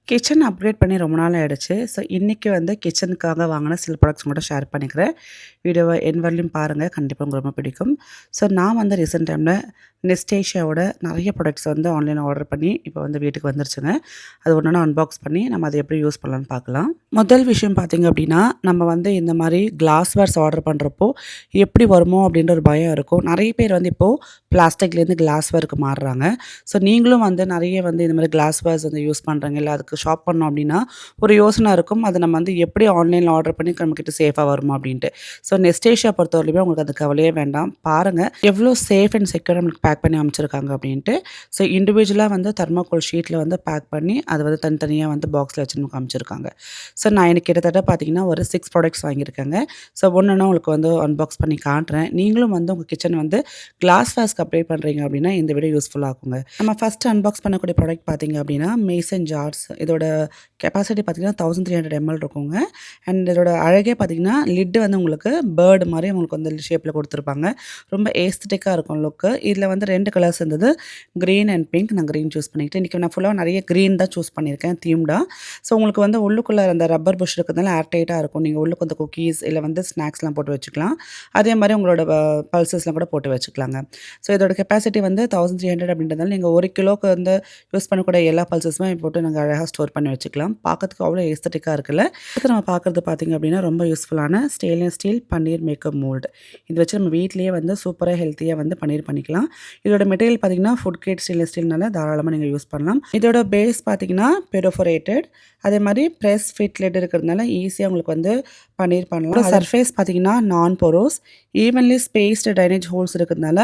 Kitchen upgrade பண்ணி ரொம்ப நாள் ஆயிடுச்சு. ஸோ, இன்னைக்கு வந்து கிச்சனுக்காக வாங்குன சில ப்ராடக்ட்ஸ் உங்கள்ட்ட ஷேர் பண்ணிக்கிறேன். வீடியோவ எண்ட் வரலையும் பாருங்க. கண்டிப்பா உங்களுக்கு ரொம்ப பிடிக்கும். ஸோ, நான் வந்து ரீசென்ட் டைம்ல நெஸ்டேஷியாவோட நெறைய ப்ராடக்ட்ஸ் வந்து ஆன்லைன்ல ஆர்டர் பண்ணி, இப்போ வந்து வீட்டுக்கு வந்துருச்சுங்க. அது ஒன்னொன்னா அன்பாக்ஸ் பண்ணி, நம்ம அத எப்படி யூஸ் பண்ணலான்னு பார்க்கலாம். முதல் விஷயம் பார்த்தீங்க அப்படின்னா, நம்ம வந்து இந்த மாரி கிளாஸ்வேர்ஸ் ஆர்டர் பண்றப்போ, எப்படி வருமோ அப்படின்ற ஒரு பயம் இருக்கும். நெறைய பேர் வந்து இப்போ பிளாஸ்டிக்லேருந்து கிளாஸ்வேருக்கு மாறுறாங்க. ஸோ, நீங்களும் வந்து நெறைய வந்து இந்த மாரி கிளாஸ்வேர்ஸ் வந்து யூஸ் பண்றீங்க, இல்ல அதுக்கு ஷாப் பண்ணோம் அப்படின்னா, ஒரு யோசனை இருக்கும். அத நம்ம வந்து எப்படி ஆன்லைன்ல ஆர்டர் பண்ணி நம்மகிட்ட சேஃபா வருமா அப்படின்ட்டு. ஸோ, நெஸ்டேஷியா பொறுத்தவரையிலுமே உங்களுக்கு அந்த கவலையே வேண்டாம். பாருங்க, எவ்வளோ சேஃப் அண்ட் செக்யூரா நம்மளுக்கு பேக் பண்ணி அனுப்பிச்சிருக்காங்க அப்படின்ட்டு. ஸோ, இண்டிவிஜுவலா வந்து தெர்மாக்கோல் ஷீட்ல வந்து பேக் பண்ணி, அத வந்து தனித்தனியா வந்து பாக்ஸ்ல வச்சு நமக்கு அனுப்பிச்சிருக்காங்க. ஸோ, நான் எனக்கு கிட்டத்தட்ட பார்த்தீங்கன்னா, ஒரு 6 ப்ராடக்ட்ஸ் வாங்கியிருக்கேங்க. ஸோ, ஒன்னொன்னா உங்களுக்கு வந்து அன்பாக்ஸ் பண்ணி காட்டுறேன். நீங்களும் வந்து உங்க கிச்சன் வந்து கிளாஸ் வேர்ஸ்க்கு அப்ளை பண்றீங்க அப்படின்னா, இந்த வீடியோ யூஸ்ஃபுல்லா இருக்குங்க. நம்ம ஃபர்ஸ்ட் அன்பாக்ஸ் பண்ணக்கூடிய ப்ராடக்ட் பார்த்தீங்க அப்படின்னா, மேசன் ஜார்ஸ். இதோட கெப்பாசிட்டி பார்த்தீங்கன்னா 1300 எம்எல் இருக்குங்க. அண்ட் இதோட அழகே பார்த்தீங்கன்னா, லிட் வந்து உங்களுக்கு பேர்ட் மாரி உங்களுக்கு வந்து ஷேப்ல குடுத்துருப்பாங்க. ரொம்ப ஏஸ்தட்டிக்கா இருக்கும் லுக்கு. இதில வந்து 2 கலர்ஸ் இருந்தது. Green and pink. நான் கிரீன் சூஸ் பண்ணிக்கிட்டேன். இன்னைக்கு நான் ஃபுல்லா நெறைய கிரீன் தான் சூஸ் பண்ணியிருக்கேன் தீம்டா. ஸோ, உங்களுக்கு வந்து உள்ளுக்குள்ள அந்த ரப்பர் புஷ் இருக்கிறதுனால ஏர் டைட்டா இருக்கும். நீங்க உள்ளுக்கு வந்து குக்கீஸ் இல்ல வந்து ஸ்நாக்ஸ்லாம் போட்டு வச்சுக்கலாம். அதே மாரி உங்களோட பல்சஸ்லாம் கூட போட்டு வச்சுக்கலாங்க. ஸோ, இதோட கெப்பாசிட்டி வந்து 1300 அப்படின்றதால நீங்க 1 கிலோக்கு வந்து யூஸ் பண்ணக்கூடிய எல்லா பல்சஸுமே போட்டு நாங்க அழகா ஸ்டோர் பண்ணி வச்சுக்கலாம். பார்க்கறதுக்கு அவ்வளோ ஏஸ்தட்டிக்கா இருக்குல்ல. அடுத்து நம்ம பார்க்குறது பார்த்தீங்க அப்படின்னா, ரொம்ப யூஸ்ஃபுல்லான ஸ்டெயின்லெஸ் ஸ்டீல் பன்னீர் மேக்கப் மோல்டு. இது வச்சு நம்ம வீட்லயே வந்து சூப்பரா ஹெல்த்தியா வந்து பன்னீர் பண்ணிக்கலாம். இதோட மெட்டீரியல் பார்த்தீங்கன்னா, ஃபுட் கிரேட் ஸ்டெயின்லெஸ் ஸ்டீல்னால தாராளமா நீங்க யூஸ் பண்ணலாம். இதோட பேஸ் பார்த்தீங்கன்னா, பெர்ஃபோரேட்டட். அதே மாரி பிரஸ் ஃபிட் லிட் இருக்கிறதுனால ஈஸியா உங்களுக்கு வந்து பன்னீர் பண்ணலாம். சர்ஃபேஸ் பார்த்தீங்கன்னா, நான் Burroughs evenly spaced drainage holes இருக்கிறதுனால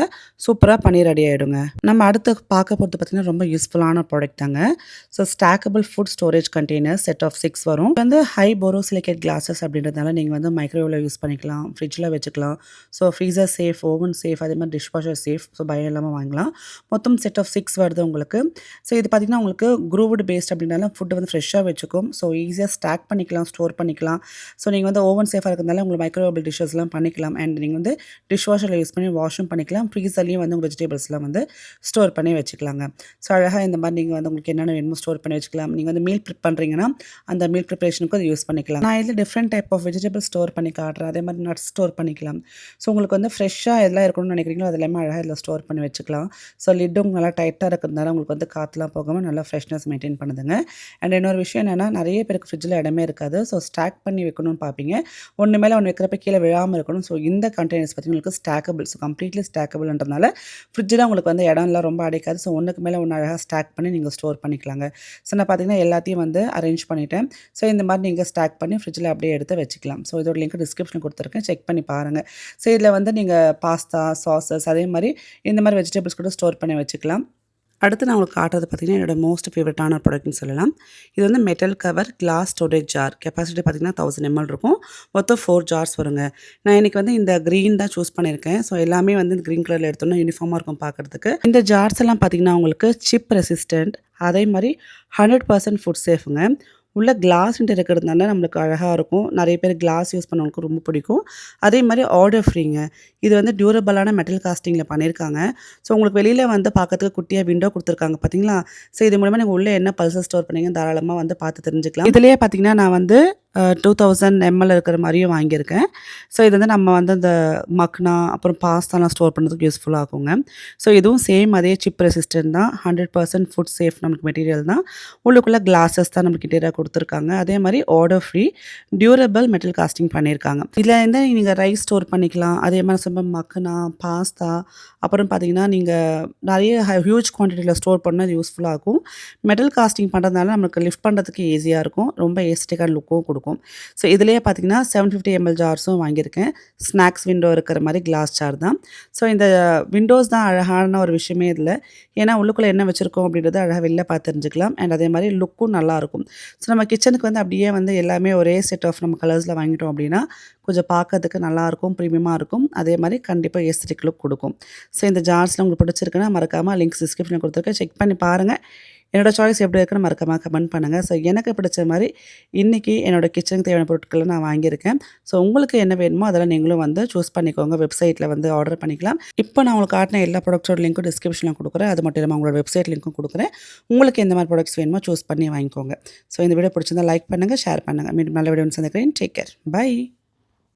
சூப்பரா பன்னீர் ரெடி ஆயிடுங்க. நம்ம அடுத்து பார்க்க போறது பார்த்தீங்கன்னா, ரொம்ப யூஸ்ஃபுல்லான ப்ராடக்ட் தாங்க. So, stackable food storage container set of 6 வரும். இது வந்து ஹை போரோசிலிகேட் கிளாஸஸ் அப்படின்றதுனால நீங்க வந்து மைக்ரோவேவ்ல யூஸ் பண்ணிக்கலாம், ஃப்ரிட்ஜ்ல வச்சுக்கலாம். So, freezer safe, oven safe, அதே மாரி டிஷ் வாஷர் சேஃப். ஸோ, பயம் இல்லாம வாங்கலாம். மொத்தம் செட் ஆஃப் 6 வருது உங்களுக்கு. ஸோ, இது பார்த்தீங்கன்னா, உங்களுக்கு க்ரூவ்டு பேஸ்ட் அப்படின்றனால ஃபுட் வந்து ஃப்ரெஷ்ஷா வச்சுக்கும். ஸோ, ஈஸியா ஸ்டாக் பண்ணிக்கலாம், ஸ்டோர் பண்ணிக்கலாம். ஸோ, நீங்க வந்து ஓவன் சேஃபா இருக்கிறதுனால உங்களுக்கு மைக்ரோவேவபிள் டிஷ்ஷஸ்லாம் பண்ணிக்கலாம். அண்ட் நீங்க வந்து டிஷ் வாஷர்ல யூஸ் பண்ணி வாஷும் பண்ணிக்கலாம். ஃப்ரீசர்லயும் வந்து உங்க வெஜிடபிள்ஸ்லாம் வந்து ஸ்டோர் பண்ணி வச்சுக்கலாங்க. ஸோ, அழகா இந்த மாரி நீங்க வந்து உங்களுக்கு என்னென்ன வேணுமோ ஸ்டோர் பண்ணி வச்சுக்கலாம். நீங்க வந்து மீல் ப்ரிப் பண்றீங்கன்னா, அந்த மீல் ப்ரிப்பரேஷனுக்கும் அத யூஸ் பண்ணிக்கலாம். நான் இதில different type of vegetables store பண்ணி காட்டுறேன். அதே மாரி நட்ஸ் ஸ்டோர் பண்ணிக்கலாம். ஸோ, உங்களுக்கு வந்து ஃப்ரெஷ்ஷா எதெல்லாம் இருக்கணும்னு நினைக்கிறீங்களோ, அது எல்லாமே அழகா இதில ஸ்டோர் பண்ணி வச்சுக்கலாம். ஸோ, லிட்டும் நல்லா டைட்டா இருக்கிறதுனால உங்களுக்கு வந்து காத்துலாம் போகாம நல்லா ஃப்ரெஷ்னஸ் மெயின்டெயின் பண்ணுதுங்க. அண்ட் இன்னொரு விஷயம் என்னன்னா, நெறைய பேருக்கு ஃப்ரிட்ஜ்ல இடமே இருக்காது. ஸோ, ஸ்டாக் பண்ணி வைக்கணும்னு பார்ப்பீங்க. ஒண்ணு மேல ஒண்ணு வைக்கிறப்ப கீழ விழாம இருக்கணும். ஸோ, இந்த கண்டெய்னர்ஸ் பார்த்தீங்கன்னா, உங்களுக்கு ஸ்டாக்கபிள். ஸோ, கம்ப்ளீட்லி ஸ்டாக்கபிள்ன்றதுனால ஃப்ரிட்ஜ்ல உங்களுக்கு வந்து இடம்லாம் ரொம்ப அடைக்காது. ஸோ, ஒண்ணுக்கு மேல ஒண்ணு அழகா ஸ்டாக் பண்ணி நீங்க ஸ்டோர் பண்ணிக்கலாங்க. ஸோ, நான் பார்த்தீங்கன்னா, எல்லாத்தையும் வந்து அரேஞ்ச் பண்ணிட்டேன். ஸோ, இந்த மாரி நீங்க ஸ்டாக் பண்ணி ஃப்ரிட்ஜ்ல அப்படியே எடுத்து வச்சுக்கலாம். ஸோ, இதோட லிங்க் டிஸ்கிரிப்ஷன்ல குடுத்துருக்கேன். செக் பண்ணி பாருங்க. ஸோ, இதில வந்து நீங்க பாஸ்தா, சாஸஸ் அதே மாரி இந்த மாரி வெஜிடபிள்ஸ் கூட ஸ்டோர் பண்ணி வச்சுக்கலாம். அடுத்து நான் உங்களுக்கு காட்டுறது பார்த்தீங்கன்னா, என்னோட மோஸ்ட் ஃபேவரட்டான ப்ராடக்ட்னு சொல்லலாம். இது வந்து metal cover glass storage jar. Capacity பார்த்தீங்கன்னா 1000 எம்எல் இருக்கும். மொத்தம் 4 ஜார்ஸ் வருங்க. நான் இன்னைக்கு வந்து இந்த கிரீன் தான் சூஸ் பண்ணியிருக்கேன். ஸோ, எல்லாமே வந்து இந்த கிரீன் கலர்ல எடுத்தோம்னா யூனிஃபார்மா இருக்கும் பார்க்கறதுக்கு. இந்த ஜார்ஸ் எல்லாம் பார்த்தீங்கன்னா, உங்களுக்கு சிப் ரெசிஸ்டன்ட் அதே மாரி 100% ஃபுட் சேஃப்ங்க. உள்ள கிளாஸ்ன்ட்டு இருக்கிறதுனால நம்மளுக்கு அழகா இருக்கும். நெறைய பேர் கிளாஸ் யூஸ் பண்ணவங்களுக்கு ரொம்ப பிடிக்கும். அதே மாரி ஆர்டர் ஃப்ரீங்க. இது வந்து டியூரபிளான மெட்டல் காஸ்டிங்கில பண்ணியிருக்காங்க. ஸோ, உங்களுக்கு வெளியில வந்து பார்க்கறதுக்கு குட்டியா விண்டோ குடுத்துருக்காங்க பார்த்தீங்களா? ஸோ, இது மூலமா நீங்க உள்ள என்ன பல்சஸ் ஸ்டோர் பண்ணீங்கன்னு தாராளமா வந்து பார்த்து தெரிஞ்சுக்கலாம். இதிலேயே பார்த்தீங்கன்னா, நான் வந்து 2000 எம்எல் இருக்கிற மாரியும் வாங்கியிருக்கேன். ஸோ, இது வந்து நம்ம வந்து அந்த மக்னா, அப்புறம் பாஸ்தாலாம் ஸ்டோர் பண்ணுறதுக்கு யூஸ்ஃபுல்லா ஆகுங்க. ஸோ, இதுவும் சேம் அதே சிப் ரெசிஸ்டன்ட் தான். 100% ஃபுட் சேஃப் நமக்கு மெட்டீரியல் தான். உள்ளுக்குள்ள கிளாஸஸ் தான் நமக்கு இன்டீரியரா குடுத்துருக்காங்க. அதே மாரி odour free, durable metal casting பண்ணியிருக்காங்க. இதில வந்து நீங்க ரைஸ் ஸ்டோர் பண்ணிக்கலாம். அதே மாரி மக்னா, பாஸ்தா அப்புறம் பார்த்தீங்கன்னா, நீங்க நெறைய ஹியூஜ் குவான்டிட்டில ஸ்டோர் பண்ணா இது யூஸ்ஃபுல்லா இருக்கும். மெட்டல் காஸ்டிங் பண்றதுனால நமக்கு லிஃப்ட் பண்றதுக்கு ஈஸியா இருக்கும். ரொம்ப ஏஸ்தட்டிக்கான லுக்கும் குடுக்கும். ஸோ, இதிலேயே பார்த்தீங்கன்னா 750 எம்எல் ஜார்ஸும் வாங்கியிருக்கேன். ஸ்நாக்ஸ் விண்டோ இருக்கிற மாரி கிளாஸ் ஜார் தான். ஸோ, இந்த விண்டோஸ் தான் அழகான ஒரு விஷயமே இதில. ஏன்னா, உள்ளுக்குள்ள என்ன வச்சிருக்கோம் அப்படின்றத அழகா வெளில பார்த்து தெரிஞ்சுக்கலாம். அண்ட் அதே மாரி லுக்கும் நல்லாருக்கும். ஸோ, நம்ம கிச்சனுக்கு வந்து அப்படியே வந்து எல்லாமே ஒரே செட் ஆஃப் நம்ம கலர்ஸ்ல வாங்கிட்டோம் அப்படின்னா, கொஞ்சம் பார்க்கறதுக்கு நல்லாருக்கும், ப்ரீமியமா இருக்கும். அதே மாரி கண்டிப்பா ஏஸ்தட்டிக் லுக் குடுக்கும். ஸோ, இந்த ஜார்ஸ்லாம் உங்களுக்கு பிடிச்சிருக்குன்னா மறக்காம லிங்க்ஸ் டிஸ்கிரிப்ஷன்ல குடுத்துருக்கேன். செக் பண்ணி பாருங்க. என்னோட சாய்ஸ் எப்படி இருக்குன்னு மறக்காம கமெண்ட் பண்ணுங்க. ஸோ எனக்கு பிடிச்ச மாரி இன்னைக்கு என்னோட கிச்சனுக்கு தேவையான பொருட்கள நான் வாங்கியிருக்கேன். ஸோ உங்களுக்கு என்ன வேணுமோ அதெல்லாம் நீங்களும் வந்து சூஸ் பண்ணிக்கோங்க. வெப்சைட்ல வந்து ஆர்டர் பண்ணிக்கலாம். இப்போ நான் உங்களுக்கு காட்டின எல்லா ப்ராடக்ட்ஸோட லிங்க்கும் டிஸ்கிரிப்ஷன்ல குடுக்குறேன். அது மட்டும் இல்லாம உங்களோட வெப்சைட் லிங்க்கும் குடுக்குறேன். உங்களுக்கு எந்த மாரி ப்ராடக்ட்ஸ் வேணுமோ சூஸ் பண்ணி வாங்கிக்கோங்க. ஸோ இந்த வீடியோ பிடிச்சிருந்தா லைக் பண்ணுங்க, ஷேர் பண்ணுங்க. மீண்டும் நல்ல வீடியோவில் சந்திக்கிறேன். Take care. பை.